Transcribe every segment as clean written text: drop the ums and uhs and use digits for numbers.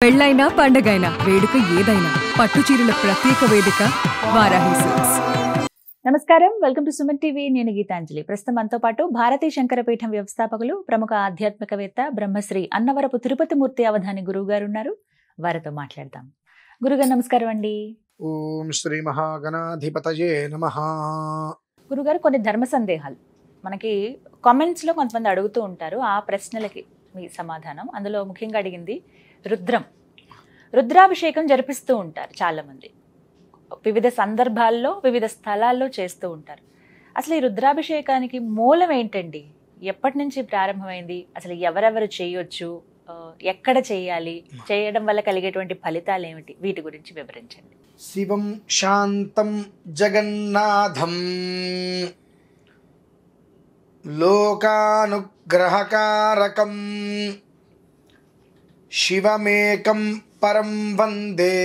పెళ్ళైనా పండగైనా వేడుక ఏదైనా పట్టు చీరల ప్రత్యేక వేదిక వారాహి సిల్క్స్. నమస్కారం, వెల్కమ్ టు సుమన్ టీవీ. నేను గీతాంజలి. ప్రస్తుతం మనతో పాటు భారతీ శంకరపీఠం వ్యవస్థాపకులు, ప్రముఖ ఆధ్యాత్మికవేత్త, బ్రహ్మశ్రీ అన్నవరపు తిరుపతిమూర్తి అవధాని గురువు గారు ఉన్నారు. వారితో మాట్లాడదాం. గురుగారు నమస్కారం అండి. ఓం శ్రీ మహాగణాధిపతయే నమః. గురుగారు, కొన్ని ధర్మ సందేహాలు మనకి కామెంట్స్ లో కొంతమంది అడుగుతూ ఉంటారు. ఆ ప్రశ్నలకి మీ సమాధానం. అందులో ముఖ్యంగా అడిగింది రుద్రాభిషేకం జరిపిస్తూ ఉంటారు చాలా మంది, వివిధ సందర్భాల్లో వివిధ స్థలాల్లో చేస్తూ ఉంటారు. అసలు ఈ రుద్రాభిషేకానికి మూలం ఏంటండి? ఎప్పటి నుంచి ప్రారంభమైంది? అసలు ఎవరెవరు చేయొచ్చు? ఎక్కడ చేయాలి? చేయడం వల్ల కలిగేటువంటి ఫలితాలు ఏమిటి? వీటి గురించి వివరించండి. శివం శాంతం జగన్నాథం లోకానుగ్రహకారకం శివమేకం పరం వందే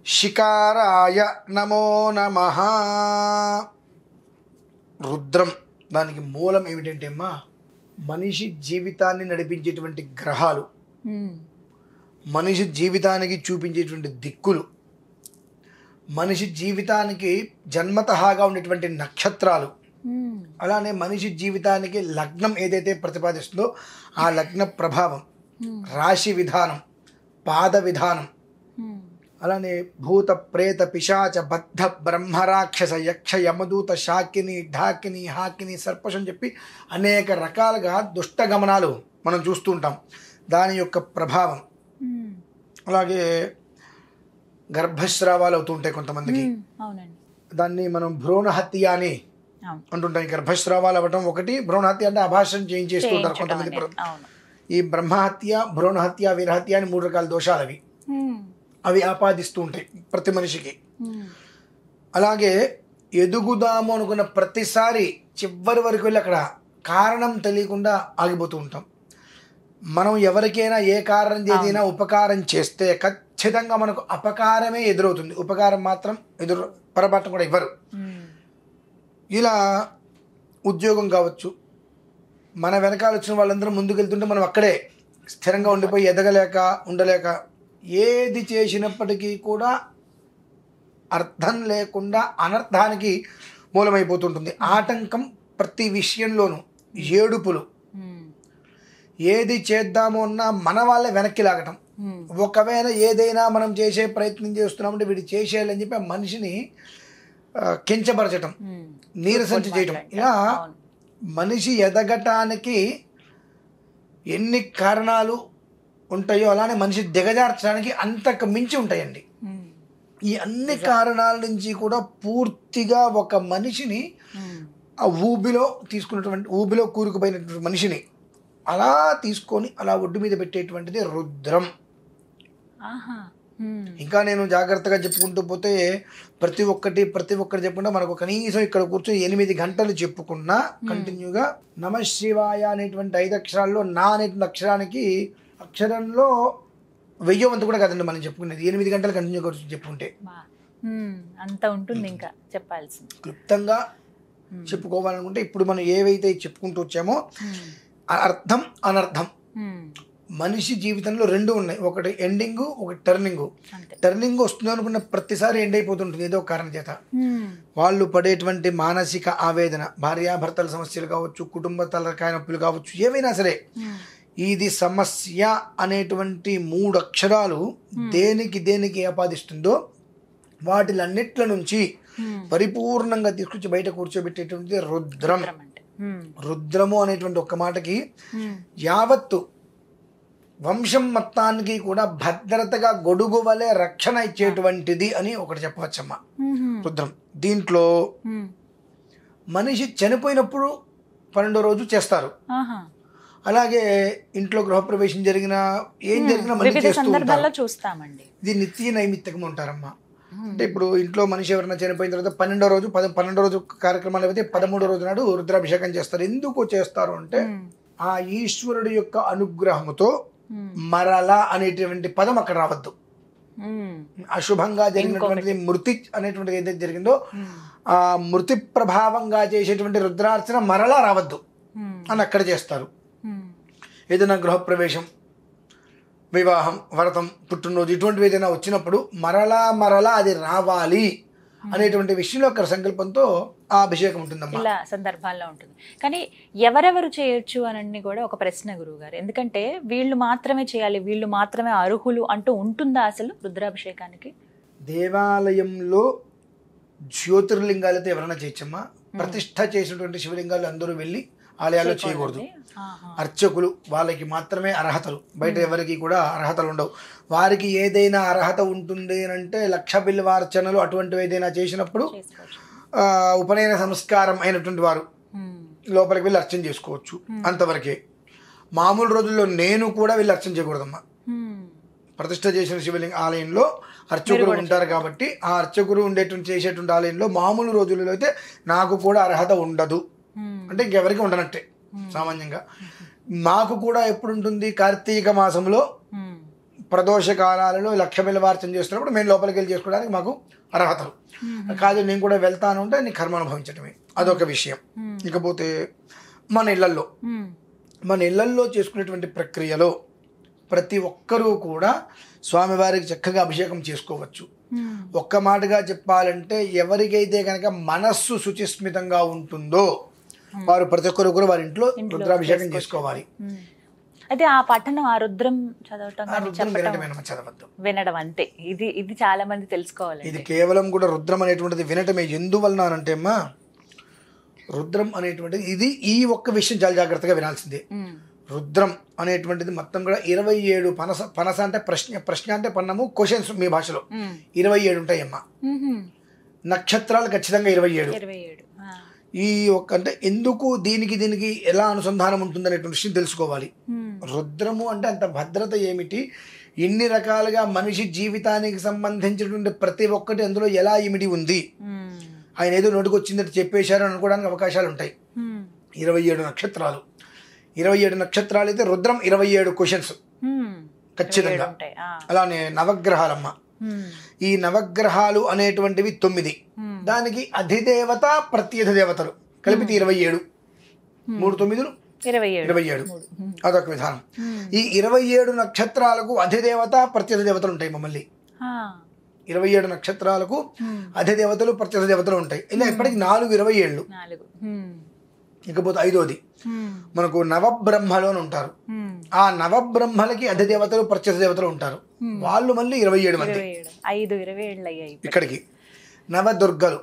శికారాయ నమో నమః. రుద్రం, దానికి మూలం ఏమిటంటే అమ్మా, మనిషి జీవితాన్ని నడిపించేటువంటి గ్రహాలు, మనిషి జీవితానికి చూపించేటువంటి దిక్కులు, మనిషి జీవితానికి జన్మతహాగా ఉండేటువంటి నక్షత్రాలు, అలానే మనిషి జీవితానికి లగ్నం ఏదైతే ప్రతిపాదిస్తుందో ఆ లగ్న ప్రభావం, రాశి విధానం, పాద విధానం, అలానే భూత ప్రేత పిశాచ బద్ధ బ్రహ్మరాక్షస యక్ష యమదూత శాకిని ఢాకిని హాకిని సర్పశం చెప్పి అనేక రకాలుగా దుష్ట గమనాలు మనం చూస్తూ ఉంటాం. దాని యొక్క ప్రభావం, అలాగే గర్భస్రావాలు అవుతూ ఉంటాయి కొంతమందికి. దాన్ని మనం భ్రూణహత్య అని అంటుంటాం. గర్భస్రావాలు అవ్వటం ఒకటి, భ్రూణహత్య అంటే అభాషణ చేయించేస్తూ ఉంటారు కొంతమంది. ఈ బ్రహ్మహత్య, భ్రూణహత్య, వీరహత్య అని 3 రకాల దోషాలు అవి ఆపాదిస్తూ ఉంటాయి ప్రతి మనిషికి. అలాగే ఎదుగుదాము అనుకున్న ప్రతిసారి చివరి వరకు వెళ్ళి అక్కడ కారణం తెలియకుండా ఆగిపోతూ ఉంటాం. మనం ఎవరికైనా ఏ కారణం చేసినా ఉపకారం చేస్తే ఖచ్చితంగా మనకు అపకారమే ఎదురవుతుంది, ఉపకారం మాత్రం పొరపాటు కూడా ఇవ్వరు. ఇలా ఉద్యోగం కావచ్చు, మన వెనకాల వచ్చిన వాళ్ళందరూ ముందుకెళ్తుంటే మనం అక్కడే స్థిరంగా ఉండిపోయి ఎదగలేక ఉండలేక ఏది చేసినప్పటికీ కూడా అర్థం లేకుండా అనర్థానికి మూలమైపోతుంటుంది. ఆటంకం ప్రతి విషయంలోనూ, ఏడుపులు, ఏది చేద్దాము అన్నా మన వాళ్ళే వెనక్కి లాగటం. ఒకవేళ ఏదైనా మనం చేసే ప్రయత్నం చేస్తున్నామంటే వీడు చేసేయాలని చెప్పి ఆ మనిషిని కించపరచటం, నీరసించి చేయటం. ఇలా మనిషి ఎదగటానికి ఎన్ని కారణాలు ఉంటాయో అలానే మనిషి దిగజార్చడానికి అంతకు మించి ఉంటాయండి. ఈ అన్ని కారణాల నుంచి కూడా పూర్తిగా ఒక మనిషిని ఆ ఊబిలో కూరుకుపోయినటువంటి మనిషిని అలా తీసుకొని అలా ఒడ్డు మీద పెట్టేటువంటిది రుద్రం. ఇంకా నేను జాగ్రత్తగా చెప్పుకుంటూ పోతే ప్రతి ఒక్కటి చెప్పుకుంటా మనకు కనీసం ఇక్కడ కూర్చొని 8 గంటలు చెప్పుకున్నా కంటిన్యూగా నమశివాయ అనేటువంటి 5 అక్షరాల్లో నా అనేటువంటి అక్షరంలో 1000 వంతు కూడా కదండి మనం చెప్పుకునేది. 8 గంటలు కంటిన్యూగా చెప్పుకుంటే అంత ఉంటుంది. ఇంకా చెప్పాల్సింది క్లుప్తంగా చెప్పుకోవాలనుకుంటే ఇప్పుడు మనం ఏవైతే చెప్పుకుంటూ వచ్చామో అర్థం అనర్థం మనిషి జీవితంలో 2 ఉన్నాయి. ఒకటి ఎండింగ్, ఒకటి టర్నింగ్. టర్నింగ్ వస్తుంది అనుకున్న ప్రతిసారి ఎండ్ అయిపోతుంటుంది ఏదో కారణం చేత. వాళ్ళు పడేటువంటి మానసిక ఆవేదన, భార్యాభర్తల సమస్యలు కావచ్చు, కుటుంబ తలకాయ నొప్పులు కావచ్చు, ఏవైనా సరే ఇది సమస్య అనేటువంటి 3 అక్షరాలు దేనికి ఆపాదిస్తుందో వాటిలన్నిట్ల నుంచి పరిపూర్ణంగా తీసుకొచ్చి బయట కూర్చోబెట్టేటువంటి రుద్రం. రుద్రము అనేటువంటి ఒక్క మాటకి యావత్తు వంశం మొత్తానికి కూడా భద్రతగా గొడుగు వలె రక్షణ ఇచ్చేటువంటిది అని ఒకటి చెప్పవచ్చమ్మా రుద్రం. దీంట్లో మనిషి చనిపోయినప్పుడు 12వ రోజు చేస్తారు. అలాగే ఇంట్లో గృహప్రవేశం జరిగినా ఏం జరిగినా మనిషి చేస్తూ ఉంటారు. ఇది నిత్య నైమిత్తికం ఉంటారమ్మా. అంటే ఇప్పుడు ఇంట్లో మనిషి ఎవరైనా చనిపోయిన తర్వాత 12వ రోజు కార్యక్రమాలు అయితే 13వ రోజు నాడు రుద్రాభిషేకం చేస్తారు. ఎందుకు చేస్తారు అంటే ఆ ఈశ్వరుడు యొక్క అనుగ్రహముతో మరల అనేటువంటి పదం అక్కడ రావద్దు. అశుభంగా జరిగినటువంటి మృతి అనేటువంటిది ఏదైతే జరిగిందో ఆ మృతి ప్రభావంగా చేసేటువంటి రుద్రార్చన మరలా రావద్దు అని అక్కడ చేస్తారు. ఏదైనా గృహప్రవేశం వివాహం, వ్రతం, పుట్టినరోజు ఇటువంటివి ఏదైనా వచ్చినప్పుడు మరలా అది రావాలి అనేటువంటి విషయంలో అక్కడ సంకల్పంతో ఆ అభిషేకం ఉంటుందమ్మా. ఇలా సందర్భాల్లో ఉంటుంది. కానీ ఎవరెవరు చేయొచ్చు అని కూడా ఒక ప్రశ్న గురువు గారు. ఎందుకంటే వీళ్ళు మాత్రమే చేయాలి, వీళ్ళు మాత్రమే అర్హులు అంటూ ఉంటుందా అసలు రుద్రాభిషేకానికి? దేవాలయంలో జ్యోతిర్లింగాలతో ఎవరైనా చేయొచ్చమ్మా. ప్రతిష్ట చేసినటువంటి శివలింగాలు అందరూ వెళ్ళి ఆలయాల్లో చేయకూడదు. అర్చకులు వాళ్ళకి మాత్రమే అర్హతలు, బయట ఎవరికి కూడా అర్హతలు ఉండవు. వారికి ఏదైనా అర్హత ఉంటుంది అంటే 1,00,000 బిల్వార్చనలు అటువంటివి ఏదైనా చేసినప్పుడు ఉపనయన సంస్కారం అయినటువంటి వారు లోపలికి వెళ్ళి అర్చన చేసుకోవచ్చు, అంతవరకే. మామూలు రోజుల్లో నేను కూడా వెళ్ళి అర్చన చేయకూడదమ్మా. ప్రతిష్ట చేసిన శివలింగ ఆలయంలో అర్చకులు ఉంటారు కాబట్టి ఆ అర్చకులు ఉండేటువంటి చేసేటువంటి ఆలయంలో మామూలు రోజులలో అయితే నాకు కూడా అర్హత ఉండదు, అంటే ఇంకెవరికి ఉండనట్టే సామాన్యంగా. మాకు కూడా ఎప్పుడు ఉంటుంది, కార్తీక మాసంలో ప్రదోష కాలాలలో 1,00,000 బిల్వార్చన చేస్తున్నప్పుడు మేము లోపలికి వెళ్ళి చేసుకోవడానికి మాకు అర్హతలు. కాదు నేను కూడా వెళ్తాను అంటే నీ కర్మ అనుభవించడమే, అదొక విషయం. ఇకపోతే మన ఇళ్లల్లో చేసుకునేటువంటి ప్రక్రియలో ప్రతి ఒక్కరూ కూడా స్వామివారికి చక్కగా అభిషేకం చేసుకోవచ్చు. ఒక్క మాటగా చెప్పాలంటే ఎవరికైతే కనుక మనస్సు శుచిస్మితంగా ఉంటుందో వారు ప్రతి ఒక్కరు కూడా వారి ఇంట్లో రుద్రాభిషేకం చేసుకోవాలి. అయితే ఆ పఠనం, ఆ రుద్రం చదవటం, చదవద్దు, వినడం అంతే. ఇది చాలా మంది తెలుసుకోవాలి. ఇది కేవలం కూడా రుద్రం అనేటువంటిది వినటమే. ఎందువలన అంటే అమ్మా, రుద్రం అనేటువంటిది ఇది ఈ ఒక్క విషయం చాలా జాగ్రత్తగా వినాల్సిందే. రుద్రం అనేటువంటిది మొత్తం కూడా 27 పనస అంటే ప్రశ్న అంటే పన్నము, క్వశ్చన్స్ మీ భాషలో 27 ఉంటాయమ్మా. నక్షత్రాలు ఖచ్చితంగా 27. ఈ ఒక్క అంటే ఎందుకు దీనికి ఎలా అనుసంధానం ఉంటుంది అనేటువంటి విషయం తెలుసుకోవాలి. రుద్రము అంటే అంత భద్రత ఏమిటి, ఎన్ని రకాలుగా మనిషి జీవితానికి సంబంధించినటువంటి ప్రతి ఒక్కటి అందులో ఎలా ఇమిడి ఉంది, ఆయన ఏదో నోటికి వచ్చిందంటే చెప్పేశారు అనుకోవడానికి అవకాశాలు ఉంటాయి. 27 నక్షత్రాలు, 27 నక్షత్రాలు అయితే రుద్రం 27 క్వశ్చన్స్ ఖచ్చితంగా. అలానే నవగ్రహాలమ్మ, ఈ నవగ్రహాలు అనేటువంటివి 9, దానికి అధిదేవత ప్రత్యధిదేవతలు కలిపితే 27, 3 9 27, అదొక విధానం. ఈ 27 నక్షత్రాలకు అధిదేవత ప్రత్యధిదేవతలు ఉంటాయి. మమ్మల్ని 27 నక్షత్రాలకు అధిదేవతలు ప్రత్యధిదేవతలు ఉంటాయి. ఇలా ఇప్పటికి 4 27. ఇకపోతే 5వది మనకు నవబ్రహ్మలు అని ఉంటారు. ఆ నవబ్రహ్మలకి అధిదేవతలు ప్రత్యధిదేవతలు ఉంటారు. వాళ్ళు మళ్ళీ 27 మంది. ఇక్కడికి నవదుర్గలు,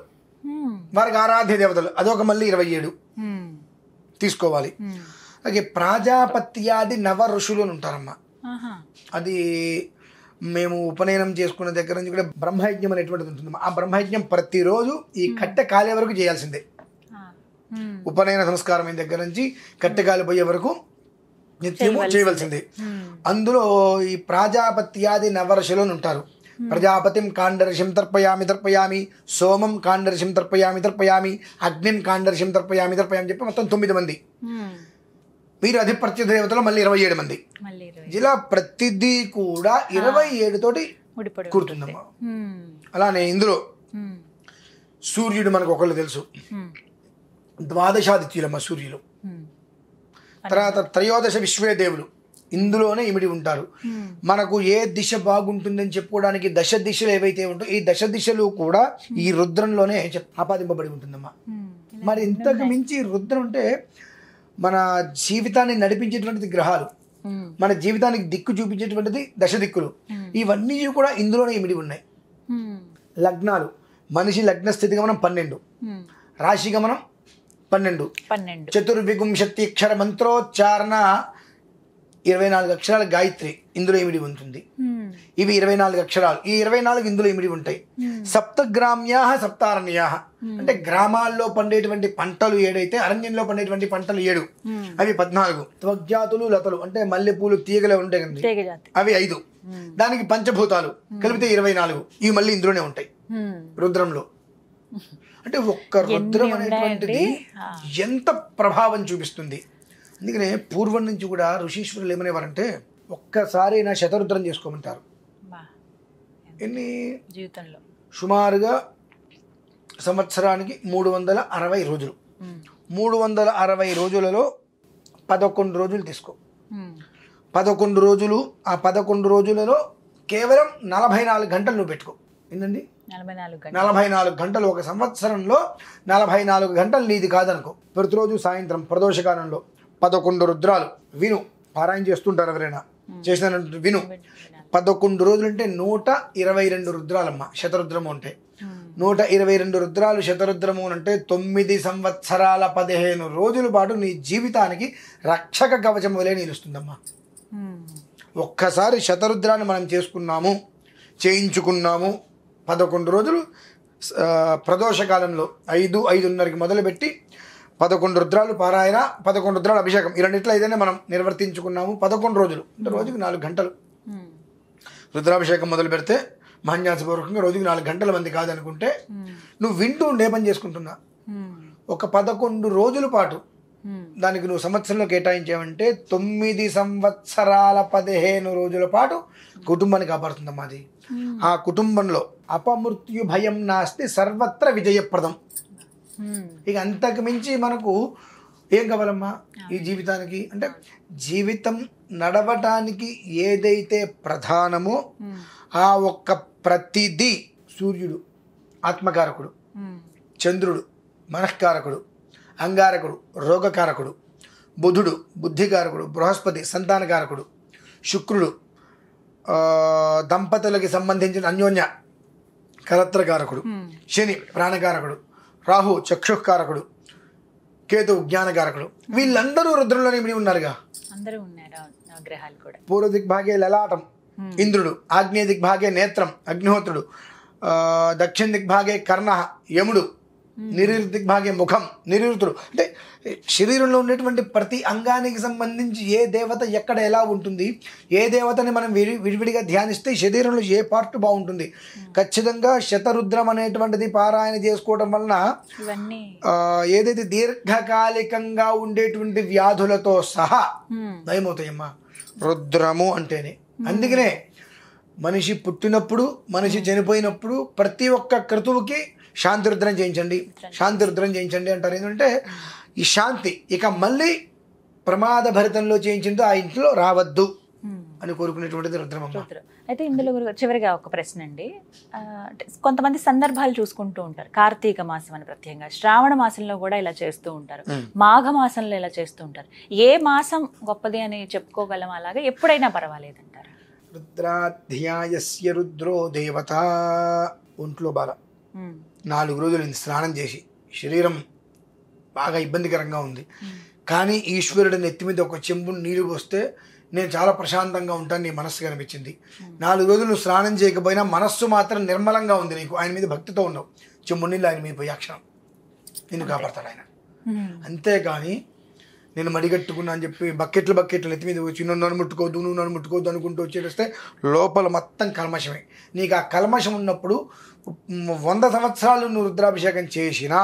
వారికి ఆరాధ్య దేవతలు, అదొక మళ్ళీ 27 తీసుకోవాలి. అలాగే ప్రాజాపత్యాది నవ ఋషులు అని ఉంటారమ్మా. అది మేము ఉపనయనం చేసుకున్న దగ్గర నుంచి కూడా బ్రహ్మయజ్ఞం అనేటువంటిది ఉంటుంది. ఆ బ్రహ్మయజ్ఞం ప్రతిరోజు ఈ కట్టె కాలే వరకు చేయాల్సిందే. ఉపనయన సంస్కారం అయిన దగ్గర నుంచి కట్టె కాలిపోయే వరకు నిత్యము చేయవలసిందే. అందులో ఈ ప్రాజాపత్యాది నవఋషులు అని ఉంటారు. ప్రజాపతిం కాండర్షిం తర్పయామి, సోమం కాండర్షిం తర్పయామి, అగ్నిం కాండర్షిం తర్పయామి చెప్పి మొత్తం 9 మంది. వీరు అధిపత్య దేవతలు మళ్ళీ 27 మంది. ఇలా ప్రతిదీ కూడా 27 తోటి కూర్చుందమ్మా. అలానే ఇందులో సూర్యుడు మనకు ఒకళ్ళు తెలుసు, ద్వాదశాదిత్యులమ్మ సూర్యులు. తర్వాత త్రయోదశ విశ్వే దేవులు ఇందులోనే ఇమిడి ఉంటారు. మనకు ఏ దిశ బాగుంటుందని చెప్పుకోవడానికి దశ దిశలు ఏవైతే ఉంటాయో ఈ దశ దిశలు కూడా ఈ రుద్రంలోనే ఆపాదింపబడి ఉంటుందమ్మా. మరి ఇంతకు మించి రుద్రం అంటే మన జీవితాన్ని నడిపించేటువంటిది గ్రహాలు, మన జీవితానికి దిక్కు చూపించేటువంటిది దశ దిక్కులు. ఇవన్నీ కూడా ఇందులోనే ఇమిడి ఉన్నాయి. లగ్నాలు, మనిషి లగ్న స్థితి గమనం 12, రాశి గమనం 12, చతుర్విగుంశతి అక్షర మంత్రోచ్చారణ 24 అక్షరాల గాయత్రి ఇందులో ఇమిడి ఉంటుంది. ఇవి 24 అక్షరాలు. ఈ 24 ఇందులో ఇమిడి ఉంటాయి. సప్తగ్రామ్యా సప్తారణ్యా అంటే గ్రామాల్లో పండేటువంటి పంటలు 7 అయితే అరణ్యంలో పండేటువంటి పంటలు 7, అవి 14. త్వగ్జాతులు లతలు అంటే మల్లెపూలు తీగలే ఉంటాయి కదా, అవి 5. దానికి పంచభూతాలు కలిపితే 24. ఇవి మళ్ళీ ఇందులోనే ఉంటాయి రుద్రంలో. అంటే ఒక్క రుద్రం అనేటువంటిది ఎంత ప్రభావం చూపిస్తుంది. అందుకనే పూర్వం నుంచి కూడా ఋషీశ్వరులు ఏమనేవారంటే ఒక్కసారి నా శతరుద్రం చేసుకోమంటారు. ఎన్ని జీవితంలో సుమారుగా సంవత్సరానికి 360 రోజులు. 360 రోజులలో 11 రోజులు తీసుకో. 11 రోజులు, ఆ 11 రోజులలో కేవలం 44 గంటలు నువ్వు పెట్టుకో. ఏంటండి 44 గంటలు. ఒక సంవత్సరంలో 44 గంటలు నీది కాదనుకో. ప్రతిరోజు సాయంత్రం ప్రదోషకాలంలో 11 రుద్రాలు విను. పారాయణ చేస్తుంటారు ఎవరైనా, చేసిన విను. 11 రోజులు అంటే 122 రుద్రాలమ్మ. శతరుద్రము అంటే 122 రుద్రాలు. శతరుద్రము అంటే 9 సంవత్సరాల 15 రోజుల పాటు నీ జీవితానికి రక్షక కవచం వలె నిలుస్తుందమ్మా. ఒక్కసారి శతరుద్రాన్ని మనం చేయించుకున్నాము 11 రోజులు ప్రదోషకాలంలో 5-5:30కి మొదలుపెట్టి 11 రుద్రాలు పారాయణ, 11 రుద్రాలు అభిషేకం, ఈ రెండిట్లో ఏదైనా మనం నిర్వర్తించుకున్నాము 11 రోజులు అంటే రోజుకి 4 గంటలు రుద్రాభిషేకం మొదలు పెడితే మహన్యాసపూర్వకంగా రోజుకి 4 గంటల మంది కాదనుకుంటే నువ్వు వింటూ ఉండే పని చేసుకుంటున్నా. ఒక 11 రోజుల పాటు దానికి నువ్వు సంవత్సరంలో కేటాయించావంటే 9 సంవత్సరాల 15 రోజుల పాటు కుటుంబాన్ని కాపాడుతుందమ్మా అది. ఆ కుటుంబంలో అపమృత్యు భయం నాస్తి, సర్వత్ర విజయప్రదం. ఇక అంతకు మించి మనకు ఏం కావాలమ్మా ఈ జీవితానికి? అంటే జీవితం నడవటానికి ఏదైతే ప్రధానమో ఆ ఒక్క ప్రతిదీ సూర్యుడు ఆత్మకారకుడు, చంద్రుడు మనఃకారకుడు, అంగారకుడు రోగకారకుడు, బుధుడు బుద్ధికారకుడు, బృహస్పతి సంతానకారకుడు, శుక్రుడు దంపతులకి సంబంధించిన అన్యోన్య కలత్రకారకుడు, శని ప్రాణకారకుడు, రాహు చక్షుకారకుడు, కేతు జ్ఞానకారకుడు. వీళ్ళందరూ రుద్రంలోనే ఇమిడి ఉన్నారుగా. అందరూ ఉన్నారు గ్రహాలు కూడా. పూర్వ దిగ్భాగే లలాటం ఇంద్రుడు, ఆగ్నేయ దిగ్భాగే నేత్రం అగ్నిహోత్రుడు, దక్షిణ దిగ్భాగే కర్ణ యముడు, నిరుతి దిగ్భాగే ముఖం నిరుతుడు. అంటే శరీరంలో ఉండేటువంటి ప్రతి అంగానికి సంబంధించి ఏ దేవత ఎక్కడ ఎలా ఉంటుంది, ఏ దేవతని మనం విడివిడిగా ధ్యానిస్తే శరీరంలో ఏ పార్ట్ బాగుంటుంది. ఖచ్చితంగా శతరుద్రం అనేటువంటిది పారాయణ చేసుకోవడం వలన ఏదైతే దీర్ఘకాలికంగా ఉండేటువంటి వ్యాధులతో సహా నయమవుతాయమ్మా రుద్రము అంటేనే. అందుకనే మనిషి పుట్టినప్పుడు మనిషి చనిపోయినప్పుడు ప్రతి ఒక్క క్రతువుకి శాంతిరుద్రం చేయించండి, శాంతిరుద్రం చేయించండి అంటారు. ఏంటంటే ఈ శాంతి ఇక మళ్ళీ ప్రమాద భరితంలో చేయించిందో ఆ ఇంట్లో రావద్దు అని కోరుకునేటువంటిది రుద్రమమ్మ. అయితే ఇందులో చివరిగా ఒక ప్రశ్న అండి. కొంతమంది సందర్భాలు చూసుకుంటూ ఉంటారు. కార్తీక మాసం అని ప్రత్యేకంగా, శ్రావణ మాసంలో కూడా ఇలా చేస్తూ ఉంటారు, మాఘ మాసంలో ఇలా చేస్తూ ఉంటారు. ఏ మాసం గొప్పది అని చెప్పుకోగలం? అలాగే ఎప్పుడైనా పర్వాలేదంటారు? రుద్రాధ్యాయస్య రుద్రో దేవత. ఒంట్లో బాల 4 రోజులు స్నానం చేసి శరీరం బాగా ఇబ్బందికరంగా ఉంది, కానీ ఈశ్వరుడి నెత్తి మీద ఒక చెంబు నీరు పోస్తే నేను చాలా ప్రశాంతంగా ఉంటాను, నీ మనస్సు కనిపించింది. 4 రోజులు నువ్వు స్నానం చేయకపోయినా మనస్సు మాత్రం నిర్మలంగా ఉంది నీకు, ఆయన మీద భక్తితో ఉన్నావు, చెంబు నీళ్ళు ఆయన మీద పోయి అక్షరం నిన్ను కాపాడతాడు ఆయన. అంతేకాని నేను మడిగట్టుకున్నా అని చెప్పి బకెట్లు నెత్తి మీద వచ్చి నన్ను ముట్టుకోవద్దు, నువ్వు నన్ను ముట్టుకోవద్దు అనుకుంటూ వచ్చేస్తే లోపల మొత్తం కల్మషమే. నీకు ఆ కల్మషం ఉన్నప్పుడు 100 సంవత్సరాలు నువ్వు రుద్రాభిషేకం చేసినా,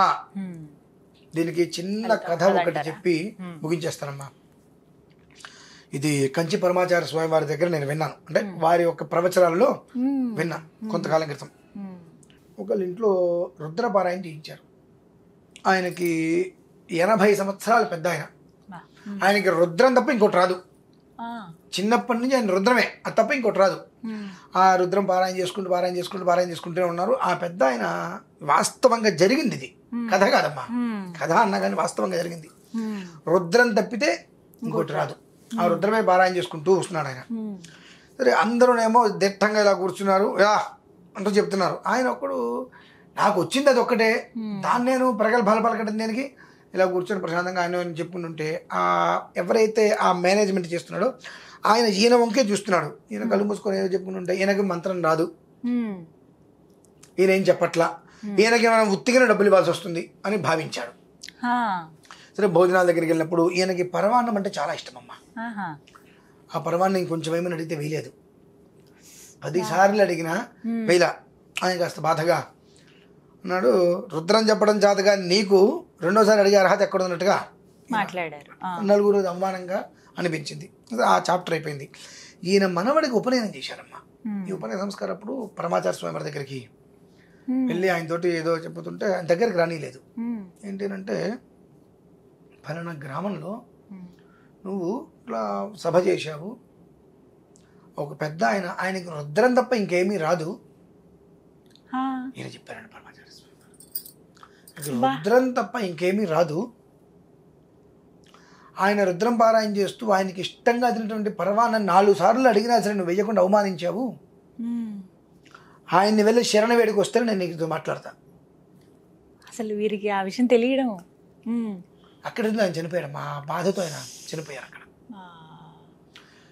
దీనికి చిన్న కథ ఒకటి చెప్పి ముగించేస్తానమ్మా. ఇది కంచి పరమాచార్య స్వామి వారి దగ్గర నేను విన్నాను, అంటే వారి యొక్క ప్రవచనాలలో విన్నా కొంతకాలం క్రితం. ఒకళ్ళ ఇంట్లో రుద్రపారాయణ చేయించారు. ఆయనకి 80 సంవత్సరాలు పెద్ద ఆయన. ఆయనకి రుద్రం తప్ప ఇంకోటి రాదు. చిన్నప్పటి నుంచి ఆయన రుద్రమే, అది తప్ప ఇంకోటి రాదు. ఆ రుద్రం పారాయణ చేసుకుంటూనే ఉన్నారు. ఆ పెద్ద ఆయన వాస్తవంగా జరిగింది, ఇది కథ కాదమ్మా, కథ అన్నా కానీ వాస్తవంగా జరిగింది. రుద్రం తప్పితే ఇంకోటి రాదు. ఆ రుద్రమే పారాయణ చేసుకుంటూ వస్తున్నాడు ఆయన. సరే అందరూనేమో దిట్టంగా ఇలా కూర్చున్నారు, యా అంటూ చెప్తున్నారు. ఆయన ఒక్కడు నాకు వచ్చింది అది ఒక్కటే, దాన్ని నేను ప్రగల్భాలు పలకడం దేనికి, ఇలా కూర్చొని ప్రశాంతంగా ఆయన చెప్పుకుంటుంటే ఎవరైతే ఆ మేనేజ్మెంట్ చేస్తున్నాడో ఆయన ఈయన వంకే చూస్తున్నాడు. ఈయన కళ్ళు మూసుకొని ఏదో చెప్పుకుంటుంటే ఈయనకి మంత్రం రాదు, ఈయన ఏం చెప్పట్లా, ఈయనకి మనం ఉత్తిగా డబ్బులు ఇవ్వాల్సి వస్తుంది అని భావించాడు. సరే భోజనాల దగ్గరికి వెళ్ళినప్పుడు ఈయనకి పరమాన్నం అంటే చాలా ఇష్టం అమ్మ. ఆ పరమాన్నం ఇంకొంచెం ఏమైనా అడిగితే వేయలేదు. 10 సార్లు అడిగినా వేయలా. ఆయన కాస్త బాధగా అన్నాడు, రుద్రం చెప్పడం చేతగా నీకు రెండోసారి అడిగే అర్హత ఎక్కడ ఉన్నట్టుగా మాట్లాడారు. నలుగురు అవమానంగా అనిపించింది. ఆ చాప్టర్ అయిపోయింది. ఈయన మనవడికి ఉపనయనం చేశారమ్మా. ఈ ఉపనయన సంస్కారం అప్పుడు పరమాచార్య స్వామి వారి దగ్గరికి వెళ్ళి ఆయనతోటి ఏదో చెప్పుతుంటే ఆయన దగ్గరికి రానిలేదు. ఏంటంటే ఫలానా గ్రామంలో నువ్వు ఇట్లా సభ చేశావు, ఒక పెద్ద ఆయనకి రుద్రం తప్ప ఇంకేమీ రాదు. ఆ, ఈయన చెప్పారండి పరమాచార్య స్వామి వారు. రుద్రం తప్ప ఇంకేమీ రాదు. ఆయన రుద్రం పారాయణ చేస్తూ ఆయనకి ఇష్టంగా తినటువంటి పరవాన్న 4 సార్లు అడిగినా సరే నువ్వు వెయ్యకుండా అవమానించావు, ఆయన్ని వెళ్ళి శరణ వేడికి వస్తే నేను నీకు మాట్లాడతా. అసలు వీరికి ఆ విషయం తెలియడం. అక్కడ ఆయన చనిపోయాడు, మా బాధతో ఆయన చనిపోయారు అక్కడ.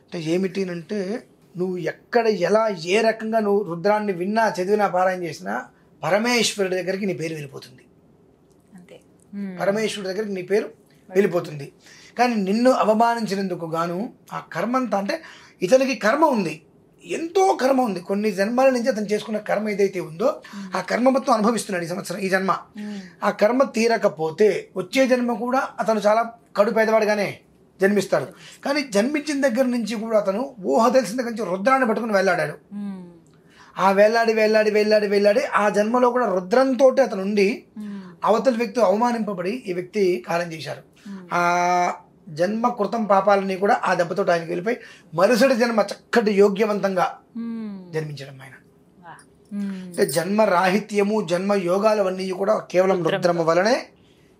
అంటే ఏమిటి అంటే నువ్వు ఎక్కడ ఎలా ఏ రకంగా నువ్వు రుద్రాన్ని విన్నా చదివినా పారాయణ చేసినా పరమేశ్వరుడి దగ్గరికి నీ పేరు వెళ్ళిపోతుంది. అంతే. పరమేశ్వరుడి దగ్గరికి నీ పేరు వెళ్ళిపోతుంది. కానీ నిన్ను అవమానించినందుకు గాను ఆ కర్మంతా, అంటే ఇతనికి కర్మ ఉంది, ఎంతో కర్మ ఉంది, కొన్ని జన్మల నుంచి అతను చేసుకున్న కర్మ ఏదైతే ఉందో ఆ కర్మ మొత్తం అనుభవిస్తున్నాడు ఈ సంవత్సరం, ఈ జన్మ. ఆ కర్మ తీరకపోతే వచ్చే జన్మ కూడా అతను చాలా కడు పేదవాడిగానే జన్మిస్తాడు. కానీ జన్మించిన దగ్గర నుంచి కూడా అతను ఊహ తెలిసిన దగ్గర నుంచి రుద్రాన్ని పట్టుకుని వెళ్ళాడాడు. ఆ వెళ్ళాడి ఆ జన్మలో కూడా రుద్రంతో అతను ఉండి అవతల వ్యక్తి అవమానింపబడి ఈ వ్యక్తి కాలం చేశారు. ఆ జన్మ కృతం పాపాలని కూడా ఆ దెబ్బతో ఆయనకి వెళ్ళిపోయి మరుసటి జన్మ చక్కటి యోగ్యవంతంగా జన్మించడం ఆయన. అంటే జన్మ రాహిత్యము జన్మ యోగాలు అవన్నీ కూడా కేవలం రుద్రము వలనే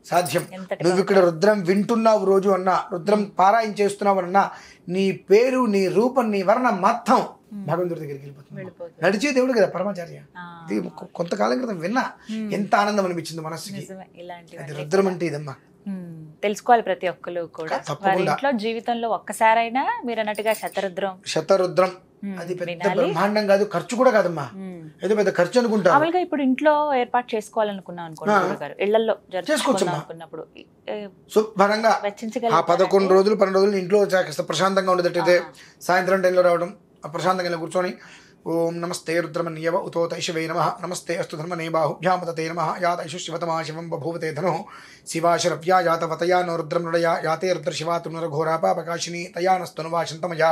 సాధ్యం. నువ్వు ఇక్కడ రుద్రం వింటున్నావు రోజు అన్నా, రుద్రం పారాయణ చేస్తున్నావు అన్నా, నీ పేరు నీ రూపం నీ వర్ణం మొత్తం భగవంతుడి దగ్గరికి వెళ్ళిపోతుంది. నడిచే దేవుడు కదా పరమాచార్య. ఇది కొంతకాలం క్రితం విన్నా, ఎంత ఆనందం అనిపించింది మనస్సుకి. అది రుద్రం అంటే ఇదమ్మా. తెలుసుకోవాలి ప్రతి ఒక్కరు కూడా. వారి ఇంట్లో జీవితంలో ఒక్కసారైనా మీరు అన్నట్టుగా శతరుద్రం అది పెద్ద బ్రహ్మాండం కాదు, ఖర్చు కూడా కాదమ్మా, ఏదో పెద్ద ఖర్చు అనుకుంటా. మామూలుగా ఇప్పుడు ఇంట్లో ఏర్పాటు చేసుకోవాలనుకున్నాం అనుకోండి, ఇళ్లలో చేసుకున్నప్పుడు శుభ్రంగా ఆ 11 రోజులు 12 రోజులు ఇంట్లో ప్రశాంతంగా ఉండేటట్టయితే సాయంత్రం టైంలో రావడం, ప్రశాంతంగా కూర్చొని ఓం నమస్తే రుద్రమన్యవ ఉతో తైశవే నమః నమస్తే అస్తు ధర్మనే బాహుభ్యామతే నమః యాతైషు శివతమా శివం బభూవతే ధనో శివాశరవ్యా యాతవతయా నో రుద్రం నృడయా యాతే రుద్ర శివాతు నరఘోరాపాపకాశిని తయానస్తనువాశంతమయా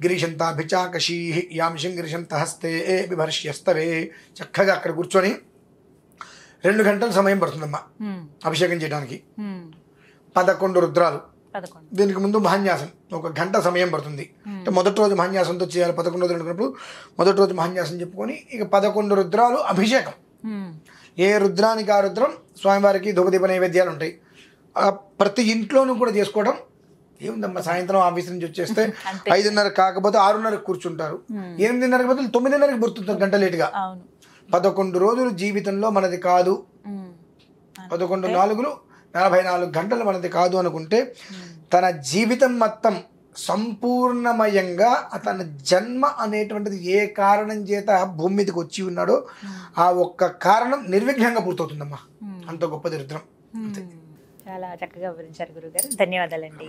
గిరిశంతాభిచాకశీ యాంశం గిరిశంత హస్తే బిభర్ష్యస్తవే. చక్కగా అక్కడ కూర్చొని 2 గంటల సమయం పడుతుందమ్మా అభిషేకం చేయడానికి. 11 రుద్రాలు. దీనికి ముందు మహాన్యాసం 1 గంట సమయం పడుతుంది. అంటే మొదటి రోజు మహాన్యాసంతో చేయాలి. 11 రోజులు అనుకున్నప్పుడు మొదటి రోజు మహాన్యాసం చెప్పుకొని ఇక 11 రుద్రాలు అభిషేకం. ఏ రుద్రానికి ఆ రుద్రం స్వామివారికి ధూపదీప నైవేద్యాలు ఉంటాయి. ప్రతి ఇంట్లోనూ కూడా చేసుకోవడం ఏముందమ్మా. సాయంత్రం ఆఫీస్ నుంచి వచ్చేస్తే 5:30 కాకపోతే 6:30 కూర్చుంటారు, 8:30 బదులు 9:30 గుర్తుంటారు, గంట లేటుగా. 11 రోజులు జీవితంలో మనది కాదు, 11 4 44 గంటలు మనది కాదు అనుకుంటే తన జీవితం మొత్తం సంపూర్ణమయంగా అతని జన్మ అనేటువంటిది ఏ కారణం చేత భూమి మీదకి వచ్చి ఉన్నాడో ఆ ఒక్క కారణం నిర్విఘ్నంగా పూర్తవుతుందమ్మా. అంత గొప్పది రుద్రం. చాలా చక్కగా వివరించారు గురుగారు. ధన్యవాదాలండి.